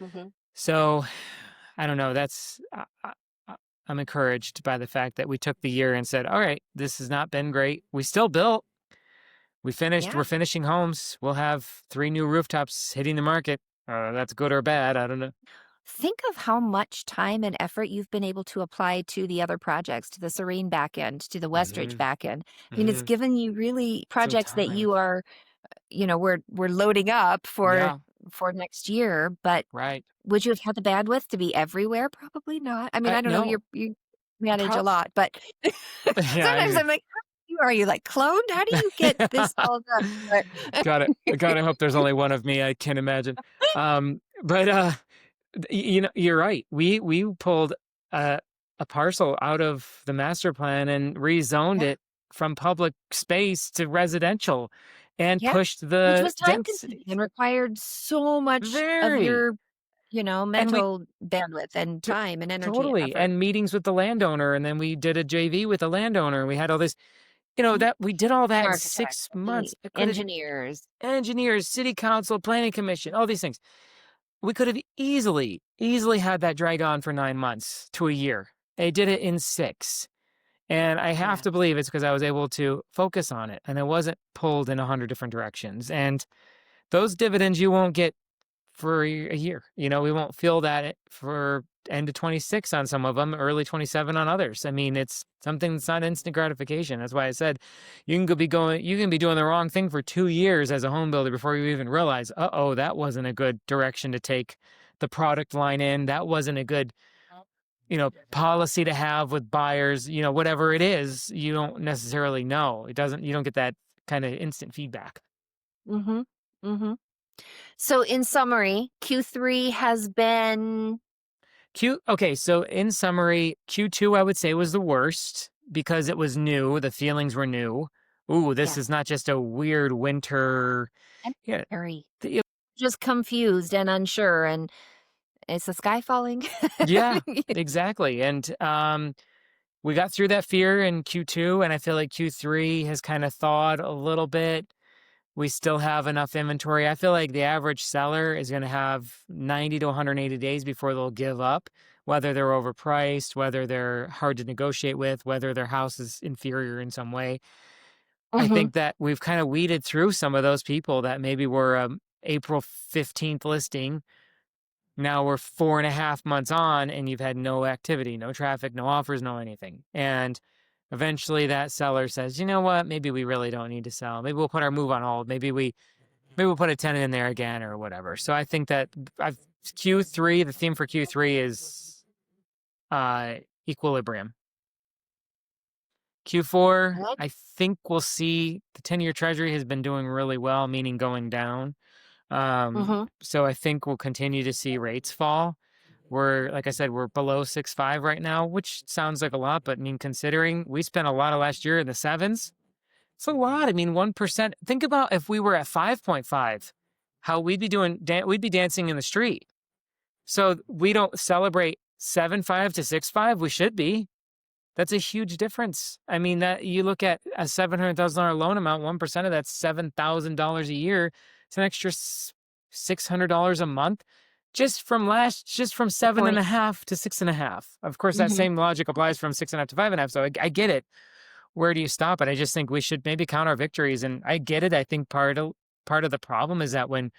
Mhm. So I don't know. I'm encouraged by the fact that we took the year and said, all right, this has not been great. We still built. We're Yeah. finishing homes. We'll have 3 new rooftops hitting the market. That's good or bad. I don't know. Think of how much time and effort you've been able to apply to the other projects, to the Serene backend, to the Westridge Hmm. backend. I mean, it's Hmm. given you really Some projects that time. you are, we're loading up Yeah, for next year, but right. would you have had the bandwidth to be everywhere? Probably not. I mean, I don't know, No, you manage a pro- lot, but yeah, sometimes I'm like, are you like cloned? How do you get this all done? But got it. God, I hope there's only one of me. I can't imagine. But you're right. We pulled a a parcel out of the master plan and rezoned yeah, it from public space to residential, and yeah, pushed which the was time consuming density. and required so much of Very, your, and we mental bandwidth and t- time and energy and totally, effort. and meetings with the landowner, and then we did a JV with the landowner. And we had all this, Mhm. that we did all that in Architects, 6 months. I could have engineers. engineers, city council, planning commission, all these things. We could have easily had that drag on for 9 months to a year. They did it in 6. And I have Yeah. to believe it's because I was able to focus on it and I wasn't pulled in 100 different directions. And those dividends you won't get for a year. We won't feel that for end of 26 on some of them, early 27 on others. I mean, it's something that's not instant gratification. That's why I said you can be doing the wrong thing for 2 years as a home builder before you even realize, uh-oh, that wasn't a good direction to take the product line in. That wasn't a good, policy to have with buyers, whatever it is, you don't necessarily know. You don't get that kind of instant feedback. Mhm. Mhm. So in summary, Q3 has been Okay, so in summary, Q2 I would say was the worst because it was new, the feelings were new. Ooh, this yeah, is not just a weird winter. I'm Yeah, very the- just confused and unsure and is the sky falling? yeah, exactly. And we got through that fear in Q2 and I feel like Q3 has kind of thawed a little bit. We still have enough inventory. I feel like the average seller is going to have 90 to 180 days before they'll give up, whether they're overpriced, whether they're hard to negotiate with, whether their house is inferior in some way. I Mhm. think that we've kind of weeded through some of those people that maybe were April 15th listing. Now we're 4.5 months on and you've had no activity, no traffic, no offers, no anything. And eventually that seller says, you know what, maybe we really don't need to sell. Maybe we'll put our move on hold. Maybe we'll put a tenant in there again or whatever. So I think that I've Q3, the theme for Q3 is uh equilibrium. Q4, Good. I think we'll see the 10-year treasury has been doing really well, meaning going down. Mhm. So I think we'll continue to see rates fall. Like I said, we're below 6.5 right now, which sounds like a lot, but I mean, considering we spent a lot of last year in the sevens, It's a lot. I mean, 1%. Think about if we were at 5.5, how we'd be we'd be dancing in the street. So we don't celebrate 7.5 to 6.5. We should be. That's a huge difference. I mean, that you look at a $700,000 loan amount, 1% of that's $7,000 a year. It's an extra $600 a month just from seven and point. a half to 6.5. Of course, that Mhm. same logic applies from 6.5 to 5.5. So I get it. Where do you stop it? I just think we should maybe count our victories. And I get it. I think part of the problem is that when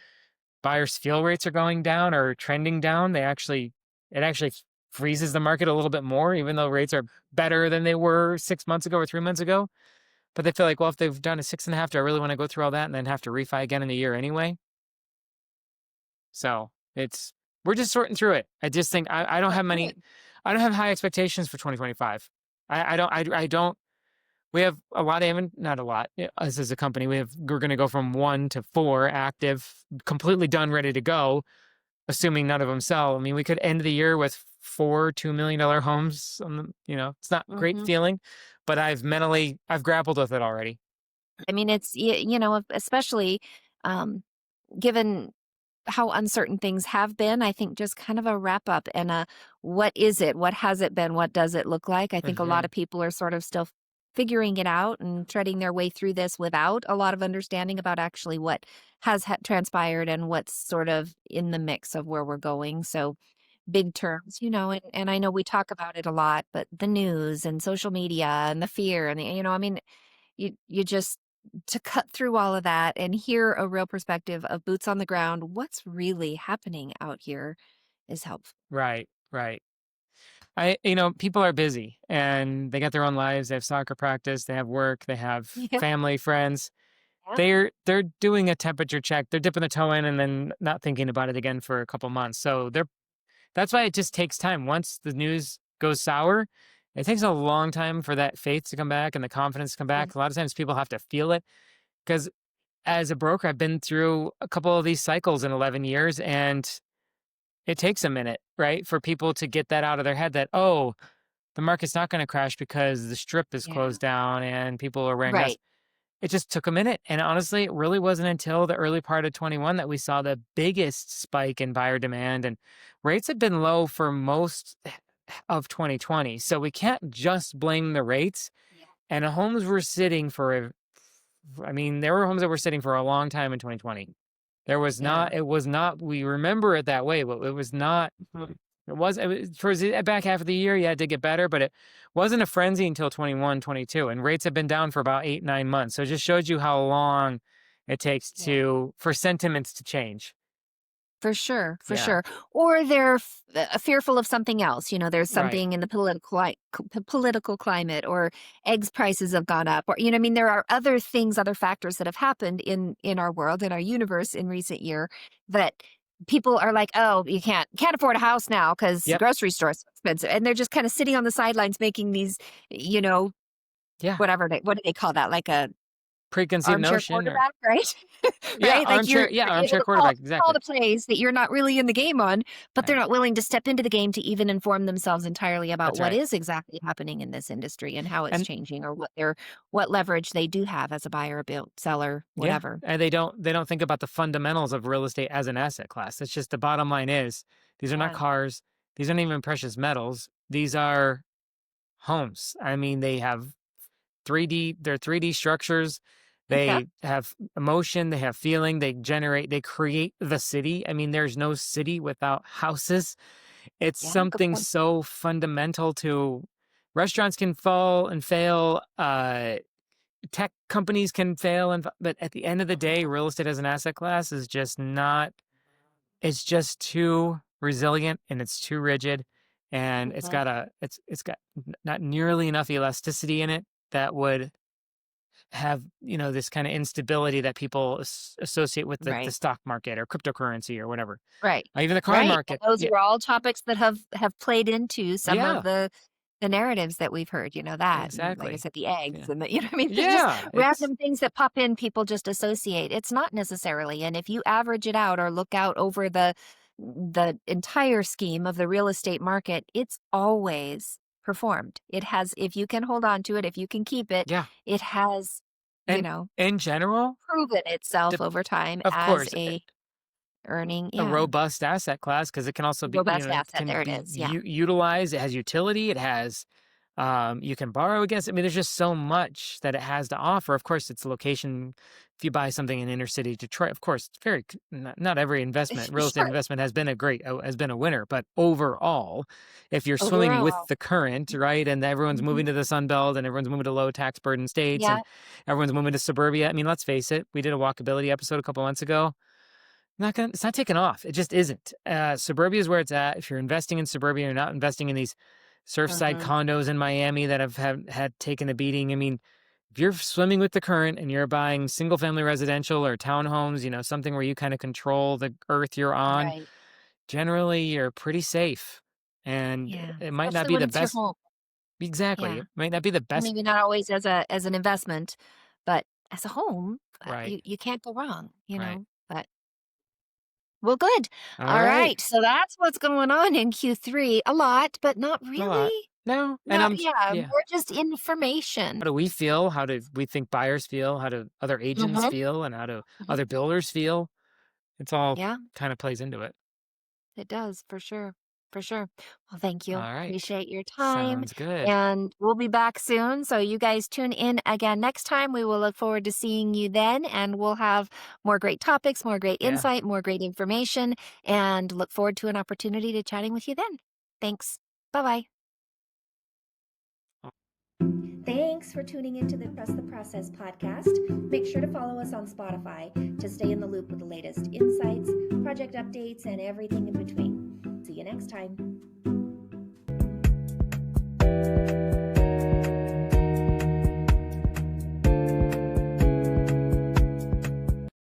buyers' feel rates are going down or trending down, it actually freezes the market a little bit more, even though rates are better than they were 6 months ago or 3 months ago. But they feel like, well, if they've done a 6.5, do I really want to go through all that and then have to refi again in a year anyway? So we're just sorting through it. I just think I don't have Good. I don't have high expectations for 2025. I don't. We have a lot of, not a lot. Us as a company, we're going to go from 1 to 4 active, completely done, ready to go, assuming none of them sell. I mean, we could end the year with 4 $2 million homes. It's not a great Mhm. feeling, but I've grappled with it already. I mean, it's, especially, um, given how uncertain things have been, I think just kind of a wrap up and a what is it? What has it been? What does it look like? I think a lot Hmm. of people are sort of still figuring it out and treading their way through this without a lot of understanding about actually what has transpired and what's sort of in the mix of where we're going. So, big terms, and I know we talk about it a lot, but the news and social media and the fear and I mean, you just to cut through all of that and hear a real perspective of boots on the ground, what's really happening out here is helpful. Right, right. People are busy and they got their own lives. They have soccer practice, they have work, they have Yeah. family, friends. Yeah. They're doing a temperature check. They're dipping the toe in and then not thinking about it again for a couple months. So that's why it just takes time. Once the news goes sour, it takes a long time for that faith to come back and the confidence to come Mm. back. A lot of times people have to feel it because as a broker, I've been through a couple of these cycles in 11 years and it takes a minute, right? For people to get that out of their head that, oh, the market's not going to crash because the strip is Yeah. closed down and people are wearing masks. Right. It just took a minute. And honestly, it really wasn't until the early part of 21 that we saw the biggest spike in buyer demand. And rates had been low for most of 2020. So we can't just blame the rates. Yeah. And homes were sitting there were homes that were sitting for a long time in 2020. Yeah. It was not, we remember it that way, but it was not, Mhm. it was towards the back half of the year. Yeah, it did get better, but it wasn't a frenzy until 21, 22. And rates have been down for about 8, 9 months. So it just shows you how long it takes Yeah. for sentiments to change. For sure, for Yeah, sure. Or they're fearful of something else. There's right. something in the political climate, or eggs prices have gone up, or I mean, there are other things, other factors that have happened in our world, in our universe in recent year that people are like, oh, you can't afford a house now because the Yep. grocery store is so expensive, and they're just kind of sitting on the sidelines making these, you know, Yeah. what do they call that? Like a Preconceived armchair notion or, quarterback, right? yeah, Right? Like yeah, you're able armchair to quarterback. call Exactly. the plays that you're not really in the game on, but they're Right. not willing to step into the game to even inform themselves entirely about That's what right. is exactly happening in this industry and how it's And changing, or what leverage they do have as a buyer, a build, seller, yeah, whatever. and they don't think about the fundamentals of real estate as an asset class. That's just the bottom line is these are not Yeah. cars. These aren't even precious metals. These are homes. I mean, they're 3D structures. Yeah. They have emotion, they have feeling, they create the city. I mean, there's no city without houses. It's Yeah. Good something point. so fundamental to restaurants can fall and fail, tech companies can fail but at the end of the day, real estate as an asset class is just not it's just too resilient and it's too rigid and Mhm. it's got not nearly enough elasticity in it that would have this kind of instability that people associate with the Right. stock market or cryptocurrency or whatever, Right. even the car Right. And market. those Yeah, are all topics that have played into some of yeah, the narratives that we've heard, that, and like I exactly. said, the eggs Yeah, and the, what I mean, there's just yeah, it's random things that pop in, people just associate. It's not necessarily. And if you average it out or look out over the entire scheme of the real estate market, it's always performed. It has, if you can hold on to it, if you can keep it, yeah, it has you And know, in general, proven itself dep over time of as course, a earning, a yeah, robust asset class because it can also be, robust it asset. can There it be is. Yeah. utilized. It has utility. It has, you can borrow against. I mean, there's just so much that it has to offer. Of course, it's location. If you buy something in inner city Detroit, of course, it's very not every investment, real estate Sure. investment has been a winner. But overall, if you're swimming with Overall. the current, right, and everyone's moving Mhm. to the Sun Belt and everyone's moving to low tax burden states Yeah. and everyone's moving to suburbia. I mean, let's face it. We did a walkability episode a couple months ago. It's not taking off. It just isn't. Suburbia is where it's at. If you're investing in suburbia, you're not investing in these surfside Mhm. condos in Miami that had taken a beating. I mean, if you're swimming with the current and you're buying single family residential or townhomes, something where you kind of control the earth you're on, Right. generally you're pretty safe. And Yeah. it might not Especially be when the it's your best. home. Exactly. Yeah. It might not be the best. Maybe not always as an investment, but as a home, Right. you can't go wrong, Right. But well, good. All All right. right. So that's what's going on in Q3. A lot, but not A lot. really. No. And Not, yeah, yeah. more just information. How do we feel? How do we think buyers feel? How do other agents Mhm. feel? And how do Mhm. other builders feel? It's all Yeah, kind of plays into it. it does for sure. For sure. Well, thank All you. right. Appreciate your time. Sounds good. And we'll be back soon. So you guys tune in again next time. We will look forward to seeing you then. And we'll have more great topics, more great Yeah. insight, more great information, and look forward to an opportunity to chatting with you then. Thanks. Bye bye. Thanks for tuning into the Trust the Process podcast. Make sure to follow us on Spotify to stay in the loop with the latest insights, project updates, and everything in between. See you next time.